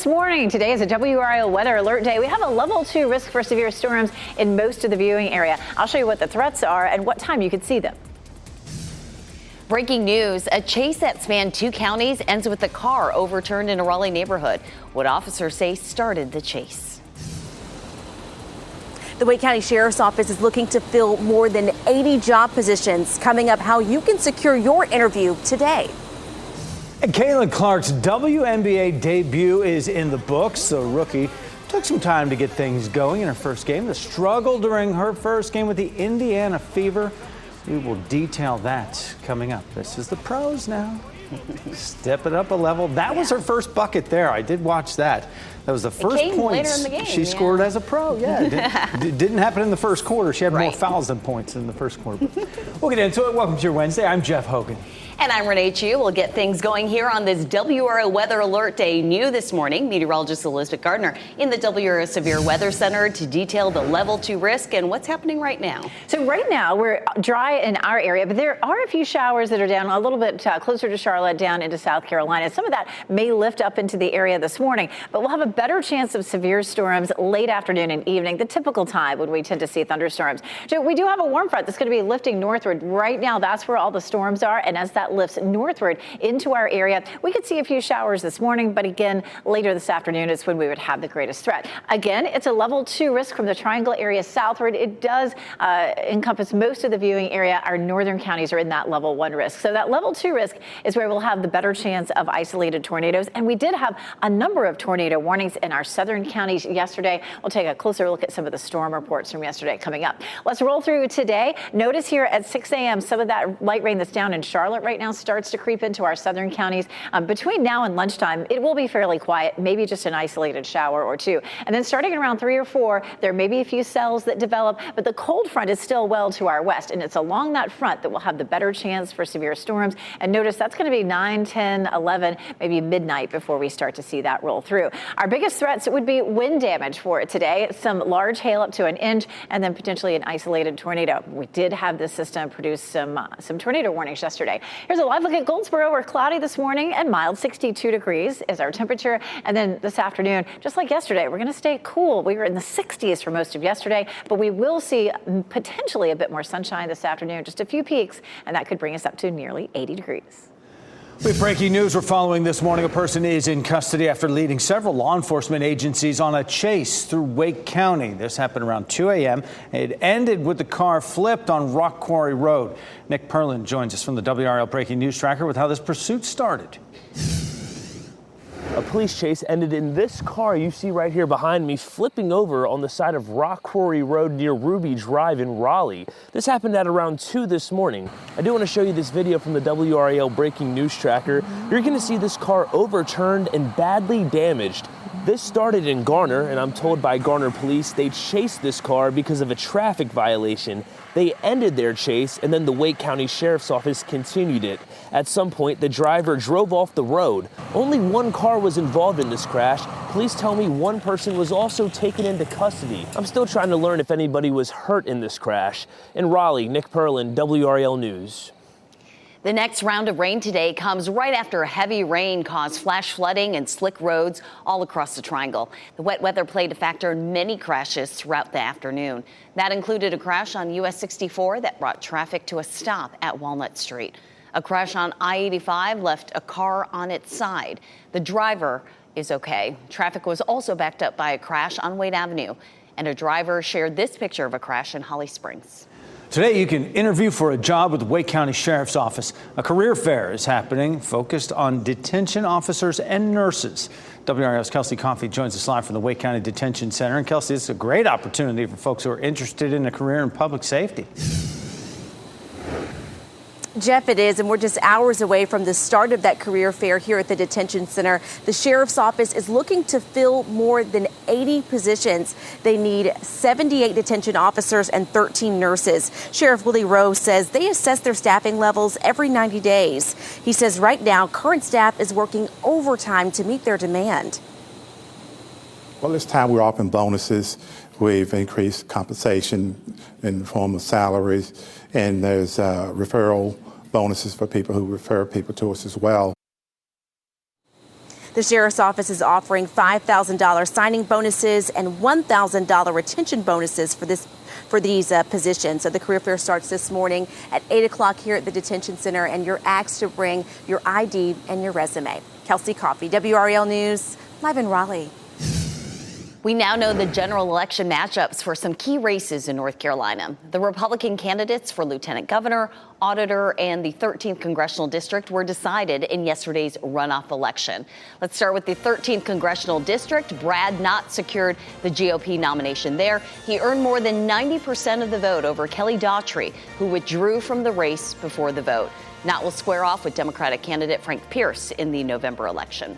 this morning. Today is a WRAL weather alert day. We have a level 2 risk for severe storms in most of the viewing area. I'll show you what the threats are and what time you could see them. Breaking news, a chase that spanned 2 counties ends with a car overturned in a Raleigh neighborhood. What officers say started the chase. The Wake County Sheriff's Office is looking to fill more than 80 job positions. Coming up, how you can secure your interview today. And Caitlin Clark's WNBA debut is in the books. The rookie took some time to get things going in her first game. The struggle during her first game with the Indiana Fever. We will detail that coming up. This is the pros now. Step it up a level. That was her first bucket there. I did watch that. That was the first points she scored as a pro. Yeah, it didn't happen in the first quarter. She had more fouls than points in the first quarter. We'll get into it. Welcome to your Wednesday. I'm Jeff Hogan. And I'm Renee Chu. We'll get things going here on this WRAL Weather Alert Day. New this morning, meteorologist Elizabeth Gardner in the WRAL Severe Weather Center to detail the level 2 risk and what's happening right now. So right now we're dry in our area, but there are a few showers that are down a little bit closer to Charlotte, down into South Carolina. Some of that may lift up into the area this morning, but we'll have a better chance of severe storms late afternoon and evening, the typical time when we tend to see thunderstorms. So we do have a warm front that's going to be lifting northward. Right now, that's where all the storms are, and as that lifts northward into our area, we could see a few showers this morning, but again, later this afternoon is when we would have the greatest threat. Again, it's a level 2 risk from the Triangle area southward. It does encompass most of the viewing area. Our northern counties are in that level 1 risk. So that level 2 risk is where we'll have the better chance of isolated tornadoes. And we did have a number of tornado warnings in our southern counties yesterday. We'll take a closer look at some of the storm reports from yesterday coming up. Let's roll through today. Notice here at 6 a.m. some of that light rain that's down in Charlotte right now starts to creep into our southern counties. Between now and lunchtime, it will be fairly quiet, maybe just an isolated shower or two. And then starting around 3 or 4, there may be a few cells that develop, but the cold front is still well to our west, and it's along that front that we'll have the better chance for severe storms. And notice that's going to be 9, 10, 11, maybe midnight before we start to see that roll through. Our biggest threats would be wind damage for it today. Some large hail up to an inch, and then potentially an isolated tornado. We did have this system produce some tornado warnings yesterday. Here's a live look at Goldsboro. We're cloudy this morning and mild. 62 degrees is our temperature. And then this afternoon, just like yesterday, we're going to stay cool. We were in the 60s for most of yesterday, but we will see potentially a bit more sunshine this afternoon, just a few peaks, and that could bring us up to nearly 80 degrees. With breaking news we're following this morning, a person is in custody after leading several law enforcement agencies on a chase through Wake County. This happened around 2 a.m. It ended with the car flipped on Rock Quarry Road. Nick Perlin joins us from the WRAL Breaking News Tracker with how this pursuit started. A police chase ended in this car you see right here behind me flipping over on the side of Rock Quarry Road near Ruby Drive in Raleigh. This happened at around 2 this morning. I do want to show you this video from the WRAL Breaking News Tracker. You're going to see this car overturned and badly damaged. This started in Garner, and I'm told by Garner police they chased this car because of a traffic violation. They ended their chase, and then the Wake County Sheriff's Office continued it. At some point, the driver drove off the road. Only one car was involved in this crash. Police tell me one person was also taken into custody. I'm still trying to learn if anybody was hurt in this crash. In Raleigh, Nick Perlin, WRAL News. The next round of rain today comes right after heavy rain caused flash flooding and slick roads all across the Triangle. The wet weather played a factor in many crashes throughout the afternoon. That included a crash on US 64 that brought traffic to a stop at Walnut Street. A crash on I-85 left a car on its side. The driver is okay. Traffic was also backed up by a crash on Wade Avenue, and a driver shared this picture of a crash in Holly Springs. Today, you can interview for a job with the Wake County Sheriff's Office. A career fair is happening focused on detention officers and nurses. WRAL's Kelsey Coffey joins us live from the Wake County Detention Center. And Kelsey, it's a great opportunity for folks who are interested in a career in public safety. Jeff, it is, and we're just hours away from the start of that career fair here at the detention center. The Sheriff's Office is looking to fill more than 80 positions. They need 78 detention officers and 13 nurses. Sheriff Willie Rowe says they assess their staffing levels every 90 days. He says right now, current staff is working overtime to meet their demand. Well, this time we're offering bonuses. We've increased compensation in the form of salaries, and there's referral bonuses for people who refer people to us as well. The sheriff's office is offering $5,000 signing bonuses and $1,000 retention bonuses for these positions. So the career fair starts this morning at 8 o'clock here at the detention center, and you're asked to bring your ID and your resume. Kelsey Coffey, WRAL News, live in Raleigh. We now know the general election matchups for some key races in North Carolina. The Republican candidates for lieutenant governor, auditor, and the 13th congressional district were decided in yesterday's runoff election. Let's start with the 13th congressional district. Brad Knott secured the GOP nomination there. He earned more than 90% of the vote over Kelly Daughtry, who withdrew from the race before the vote. Knott will square off with Democratic candidate Frank Pierce in the November election.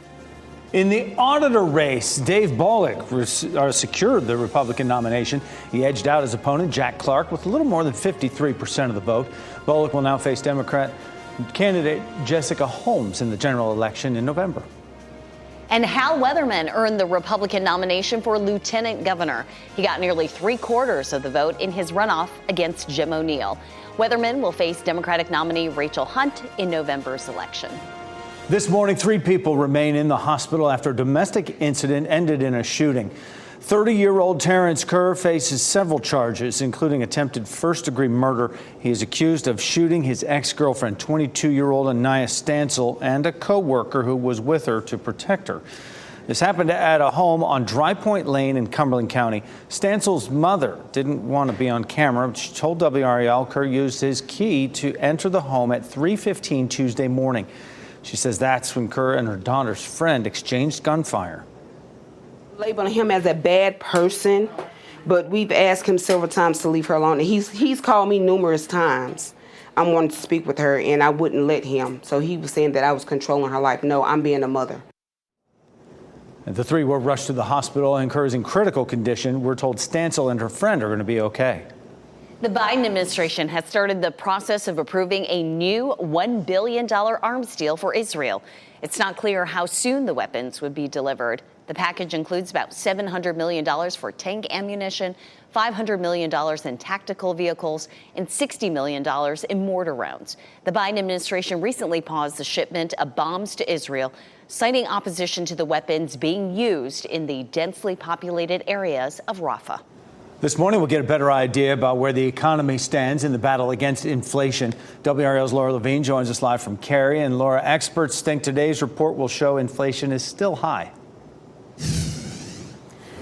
In the auditor race, Dave Bullock secured the Republican nomination. He edged out his opponent, Jack Clark, with a little more than 53% of the vote. Bullock will now face Democrat candidate Jessica Holmes in the general election in November. And Hal Weatherman earned the Republican nomination for lieutenant governor. He got nearly 3/4 of the vote in his runoff against Jim O'Neill. Weatherman will face Democratic nominee Rachel Hunt in November's election. This morning, 3 people remain in the hospital after a domestic incident ended in a shooting. 30-year-old Terrence Kerr faces several charges, including attempted first-degree murder. He is accused of shooting his ex-girlfriend, 22-year-old Anaya Stansel, and a co-worker who was with her to protect her. This happened at a home on Dry Point Lane in Cumberland County. Stansel's mother didn't want to be on camera. She told WRAL Kerr used his key to enter the home at 3:15 Tuesday morning. She says that's when Kerr and her daughter's friend exchanged gunfire. Labeling him as a bad person, but we've asked him several times to leave her alone. And he's called me numerous times. I wanted to speak with her, and I wouldn't let him. So he was saying that I was controlling her life. No, I'm being a mother. And the 3 were rushed to the hospital, and Kerr is in critical condition. We're told Stansel and her friend are going to be okay. The Biden administration has started the process of approving a new $1 billion arms deal for Israel. It's not clear how soon the weapons would be delivered. The package includes about $700 million for tank ammunition, $500 million in tactical vehicles, and $60 million in mortar rounds. The Biden administration recently paused the shipment of bombs to Israel, citing opposition to the weapons being used in the densely populated areas of Rafah. This morning, we'll get a better idea about where the economy stands in the battle against inflation. WRAL's Laura Levine joins us live from Cary. And Laura, experts think today's report will show inflation is still high.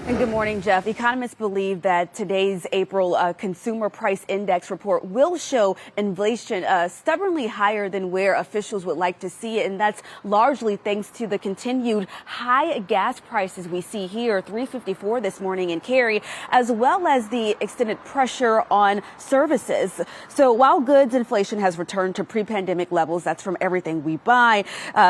And good morning, Jeff. Economists believe that today's April Consumer Price Index report will show inflation stubbornly higher than where officials would like to see it. And that's largely thanks to the continued high gas prices we see here, $3.54 this morning in Cary, as well as the extended pressure on services. So while goods inflation has returned to pre-pandemic levels, that's from everything we buy,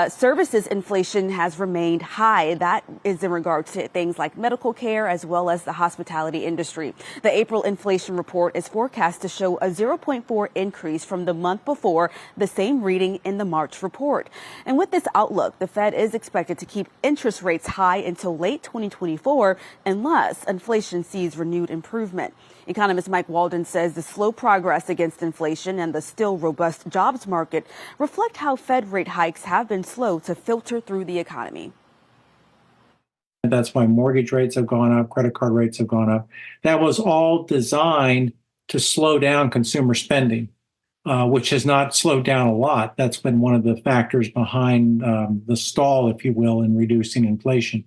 services inflation has remained high. That is in regards to things like medical care, as well as the hospitality industry. The April inflation report is forecast to show a 0.4 increase from the month before, the same reading in the March report. And with this outlook, the Fed is expected to keep interest rates high until late 2024 unless inflation sees renewed improvement. Economist Mike Walden says the slow progress against inflation and the still robust jobs market reflect how Fed rate hikes have been slow to filter through the economy. That's why mortgage rates have gone up, credit card rates have gone up. That was all designed to slow down consumer spending, which has not slowed down a lot. That's been one of the factors behind the stall, if you will, in reducing inflation.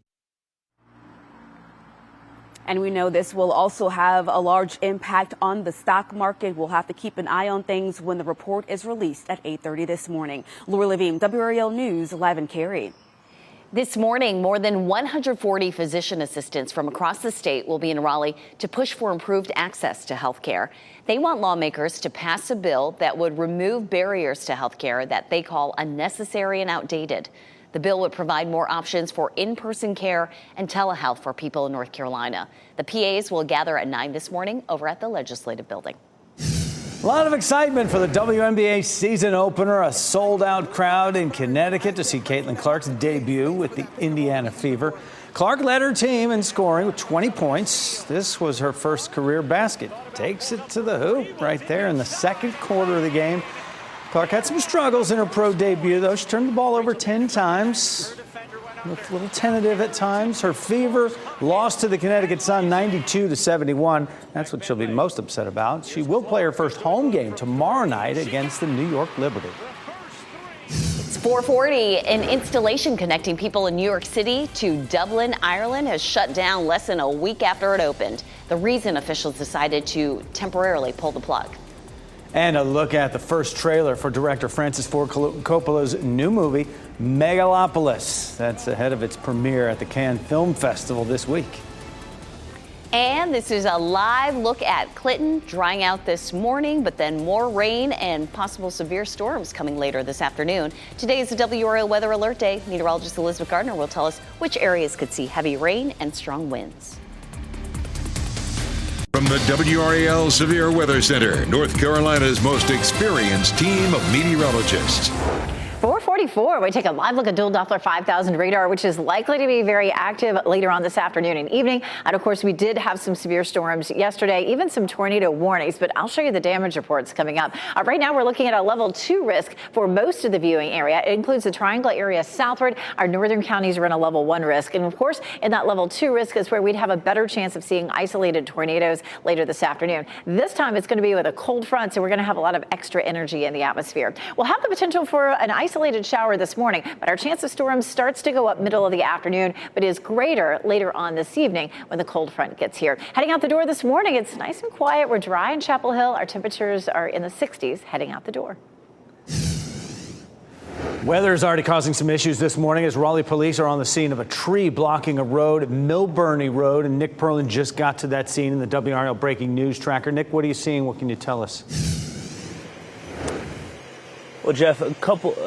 And we know this will also have a large impact on the stock market. We'll have to keep an eye on things when the report is released at 8:30 this morning. Laura Levine, WRAL News, live in Cary. This morning, more than 140 physician assistants from across the state will be in Raleigh to push for improved access to health care. They want lawmakers to pass a bill that would remove barriers to health care that they call unnecessary and outdated. The bill would provide more options for in-person care and telehealth for people in North Carolina. The PAs will gather at 9 this morning over at the Legislative Building. A lot of excitement for the WNBA season opener. A sold-out crowd in Connecticut to see Caitlin Clark's debut with the Indiana Fever. Clark led her team in scoring with 20 points. This was her first career basket. Takes it to the hoop right there in the second quarter of the game. Clark had some struggles in her pro debut, though. She turned the ball over 10 times. Looks a little tentative at times. Her Fever lost to the Connecticut Sun 92-71. That's what she'll be most upset about. She will play her first home game tomorrow night against the New York Liberty. It's 4:40. An installation connecting people in New York City to Dublin, Ireland has shut down less than a week after it opened. The reason officials decided to temporarily pull the plug. And a look at the first trailer for director Francis Ford Coppola's new movie, Megalopolis. That's ahead of its premiere at the Cannes Film Festival this week. And this is a live look at Clinton, drying out this morning, but then more rain and possible severe storms coming later this afternoon. Today is the WRAL Weather Alert Day. Meteorologist Elizabeth Gardner will tell us which areas could see heavy rain and strong winds. From the WRAL Severe Weather Center, North Carolina's most experienced team of meteorologists. 4:44, we take a live look at dual Doppler 5000 radar, which is likely to be very active later on this afternoon and evening. And of course, we did have some severe storms yesterday, even some tornado warnings, but I'll show you the damage reports coming up. Right now, we're looking at a level 2 risk for most of the viewing area. It includes the triangle area southward. Our northern counties are in a level 1 risk. And of course, in that level 2 risk is where we'd have a better chance of seeing isolated tornadoes later this afternoon. This time, it's going to be with a cold front, so we're going to have a lot of extra energy in the atmosphere. We'll have the potential for an isolated shower this morning, but our chance of storms starts to go up middle of the afternoon, but is greater later on this evening when the cold front gets here. Heading out the door this morning, it's nice and quiet. We're dry in Chapel Hill. Our temperatures are in the 60s heading out the door. Weather is already causing some issues this morning as Raleigh police are on the scene of a tree blocking a road at Millburney Road, and Nick Perlin just got to that scene in the WRAL Breaking News Tracker. Nick, what are you seeing? What can you tell us? Well, Jeff,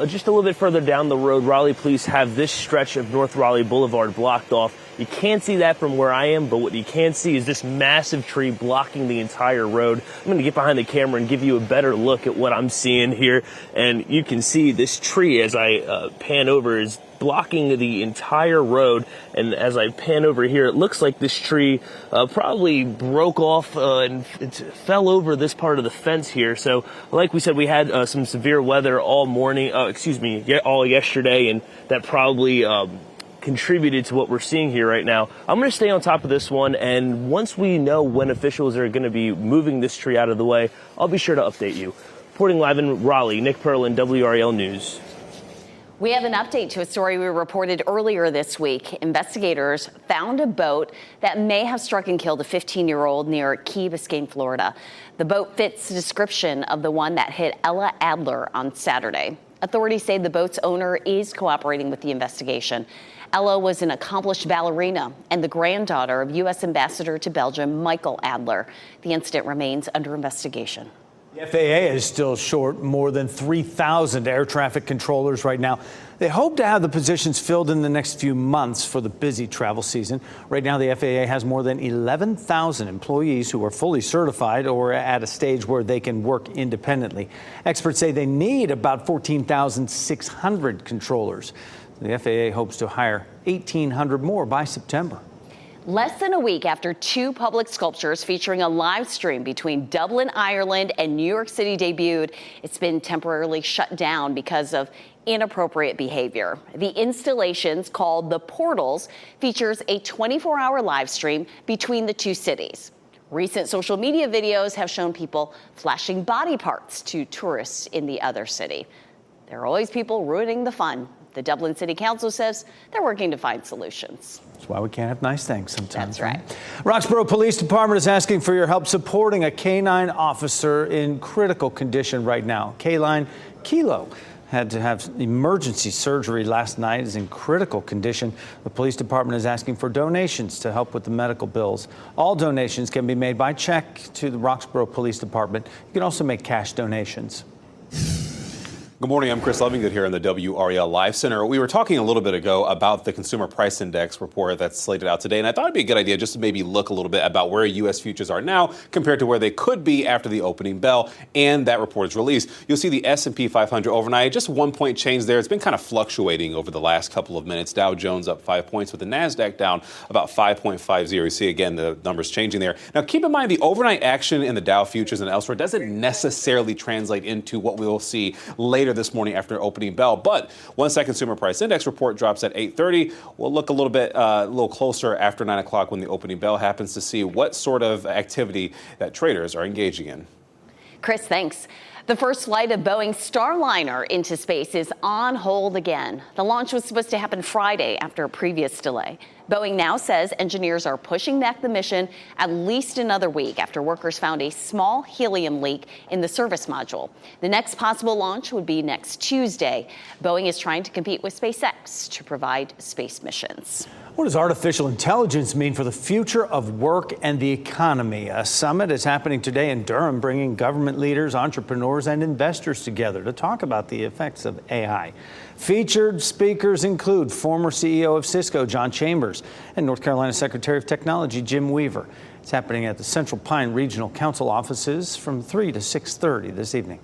just a little bit further down the road, Raleigh police have this stretch of North Raleigh Boulevard blocked off. You can't see that from where I am, but what you can see is this massive tree blocking the entire road. I'm going to get behind the camera and give you a better look at what I'm seeing here. And you can see this tree as I pan over is blocking the entire road. And as I pan over here, it looks like this tree probably broke off and it fell over this part of the fence here. So like we said, we had some severe weather all morning, all yesterday, and that probably contributed to what we're seeing here right now. I'm going to stay on top of this one, and once we know when officials are going to be moving this tree out of the way, I'll be sure to update you. Reporting live in Raleigh, Nick Perlin, WRAL News. We have an update to a story we reported earlier this week. Investigators found a boat that may have struck and killed a 15-year-old near Key Biscayne, Florida. The boat fits the description of the one that hit Ella Adler on Saturday. Authorities say the boat's owner is cooperating with the investigation. Ella was an accomplished ballerina and the granddaughter of U.S. Ambassador to Belgium, Michael Adler. The incident remains under investigation. The FAA is still short more than 3,000 air traffic controllers right now. They hope to have the positions filled in the next few months for the busy travel season. Right now, the FAA has more than 11,000 employees who are fully certified or at a stage where they can work independently. Experts say they need about 14,600 controllers. The FAA hopes to hire 1,800 more by September. Less than a week after 2 public sculptures featuring a live stream between Dublin, Ireland and New York City debuted, it's been temporarily shut down because of inappropriate behavior. The installations, called The Portals, features a 24-hour live stream between the 2 cities. Recent social media videos have shown people flashing body parts to tourists in the other city. There are always people ruining the fun. The Dublin City Council says they're working to find solutions. That's why we can't have nice things sometimes. That's right. Roxborough Police Department is asking for your help supporting a canine officer in critical condition right now. K-Line Kilo had to have emergency surgery last night, is in critical condition. The police department is asking for donations to help with the medical bills. All donations can be made by check to the Roxborough Police Department. You can also make cash donations. Good morning. I'm Chris Lovingood here in the WRAL Live Center. We were talking a little bit ago about the Consumer Price Index report that's slated out today, and I thought it'd be a good idea just to maybe look a little bit about where U.S. futures are now compared to where they could be after the opening bell and that report is released. You'll see the S&P 500 overnight, just 1 point change there. It's been kind of fluctuating over the last couple of minutes. Dow Jones up 5 points, with the NASDAQ down about 5.50. You see, again, the numbers changing there. Now, keep in mind the overnight action in the Dow futures and elsewhere doesn't necessarily translate into what we will see later later this morning after opening bell. But once that consumer price index report drops at 8:30, we'll look a little closer after 9 o'clock when the opening bell happens to see what sort of activity that traders are engaging in. Chris, thanks. The first flight of Boeing's Starliner into space is on hold again. The launch was supposed to happen Friday after a previous delay. Boeing now says engineers are pushing back the mission at least another week after workers found a small helium leak in the service module. The next possible launch would be next Tuesday. Boeing is trying to compete with SpaceX to provide space missions. What does artificial intelligence mean for the future of work and the economy? A summit is happening today in Durham, bringing government leaders, entrepreneurs, and investors together to talk about the effects of AI. Featured speakers include former CEO of Cisco, John Chambers, and North Carolina Secretary of Technology, Jim Weaver. It's happening at the Central Pine Regional Council offices from 3 to 6:30 this evening.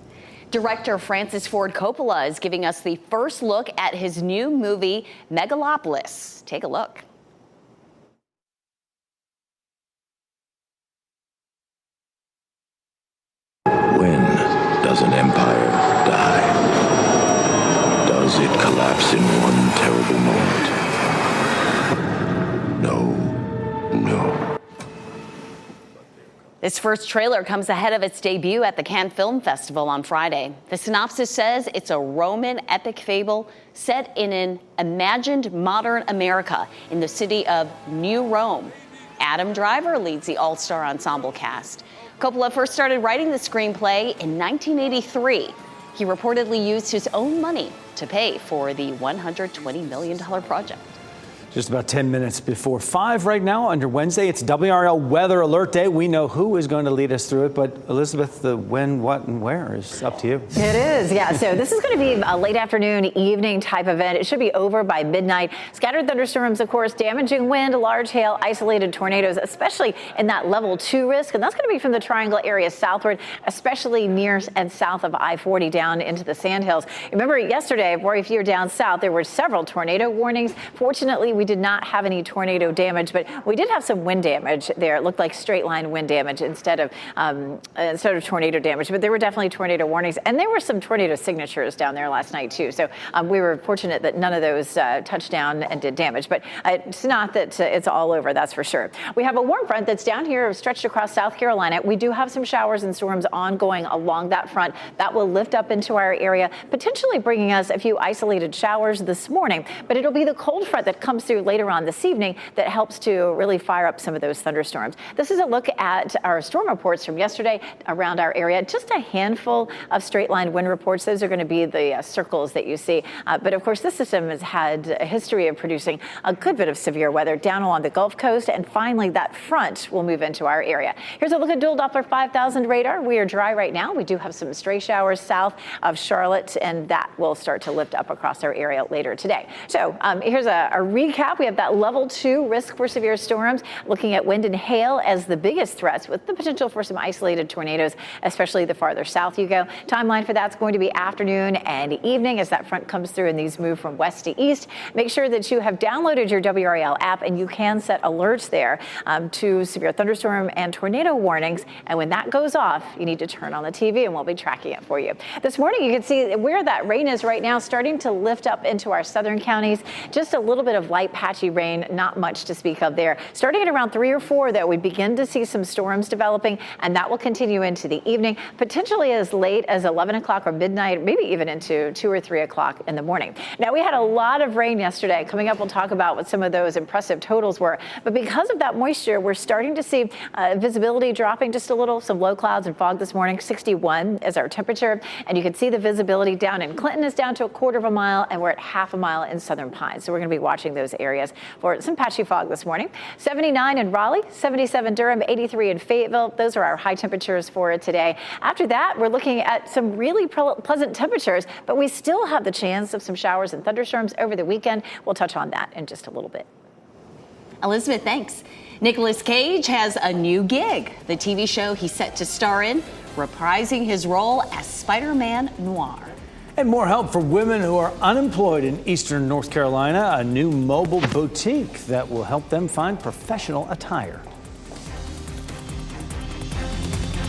Director Francis Ford Coppola is giving us the first look at his new movie, Megalopolis. Take a look. When does an empire die? Does it collapse in one terrible moment? No. This first trailer comes ahead of its debut at the Cannes Film Festival on Friday. The synopsis says it's a Roman epic fable set in an imagined modern America in the city of New Rome. Adam Driver leads the all-star ensemble cast. Coppola first started writing the screenplay in 1983. He reportedly used his own money to pay for the $120 million project. Just about 10 minutes before 5 right now under Wednesday. It's WRAL Weather Alert Day. We know who is going to lead us through it, but Elizabeth, the when, what, and where is up to you. It is, yeah. So this is going to be a late afternoon, evening type event. It should be over by midnight. Scattered thunderstorms, of course, damaging wind, large hail, isolated tornadoes, especially in that level 2 risk. And that's going to be from the Triangle area southward, especially near and south of I-40 down into the Sandhills. Remember yesterday, if you're down south, there were several tornado warnings. Fortunately, we did not have any tornado damage, but we did have some wind damage there. It looked like straight line wind damage instead of tornado damage, but there were definitely tornado warnings, and there were some tornado signatures down there last night too. So we were fortunate that none of those touched down and did damage, but it's not that it's all over, that's for sure. We have a warm front that's down here stretched across South Carolina. We do have some showers and storms ongoing along that front. That will lift up into our area, potentially bringing us a few isolated showers this morning, but it'll be the cold front that comes through later on this evening that helps to really fire up some of those thunderstorms. This is a look at our storm reports from yesterday around our area. Just a handful of straight line wind reports. Those are going to be the circles that you see. But of course, this system has had a history of producing a good bit of severe weather down along the Gulf Coast. And finally, that front will move into our area. Here's a look at dual Doppler 5000 radar. We are dry right now. We do have some stray showers south of Charlotte, and that will start to lift up across our area later today. So here's a recap. We have that level 2 risk for severe storms, looking at wind and hail as the biggest threats with the potential for some isolated tornadoes, especially the farther south you go. Timeline for that's going to be afternoon and evening as that front comes through and these move from west to east. Make sure that you have downloaded your WRAL app and you can set alerts there to severe thunderstorm and tornado warnings. And when that goes off, you need to turn on the TV and we'll be tracking it for you. This morning, you can see where that rain is right now, starting to lift up into our southern counties. Just a little bit of light patchy rain, not much to speak of there. Starting at around 3 or 4, though, we begin to see some storms developing, and that will continue into the evening, potentially as late as 11 o'clock or midnight, maybe even into 2 or 3 o'clock in the morning. Now, we had a lot of rain yesterday. Coming up, we'll talk about what some of those impressive totals were. But because of that moisture, we're starting to see visibility dropping just a little. Some low clouds and fog this morning. 61 is our temperature, and you can see the visibility down in Clinton is down to 1/4 of a mile, and we're at 1/2 a mile in Southern Pines. So we're going to be watching those areas for some patchy fog this morning. 79 in Raleigh, 77 Durham, 83 in Fayetteville. Those are our high temperatures for today. After that, we're looking at some really pleasant temperatures, but we still have the chance of some showers and thunderstorms over the weekend. We'll touch on that in just a little bit. Elizabeth, thanks. Nicolas Cage has a new gig. The TV show he's set to star in, reprising his role as Spider-Man Noir. And more help for women who are unemployed in Eastern North Carolina, a new mobile boutique that will help them find professional attire.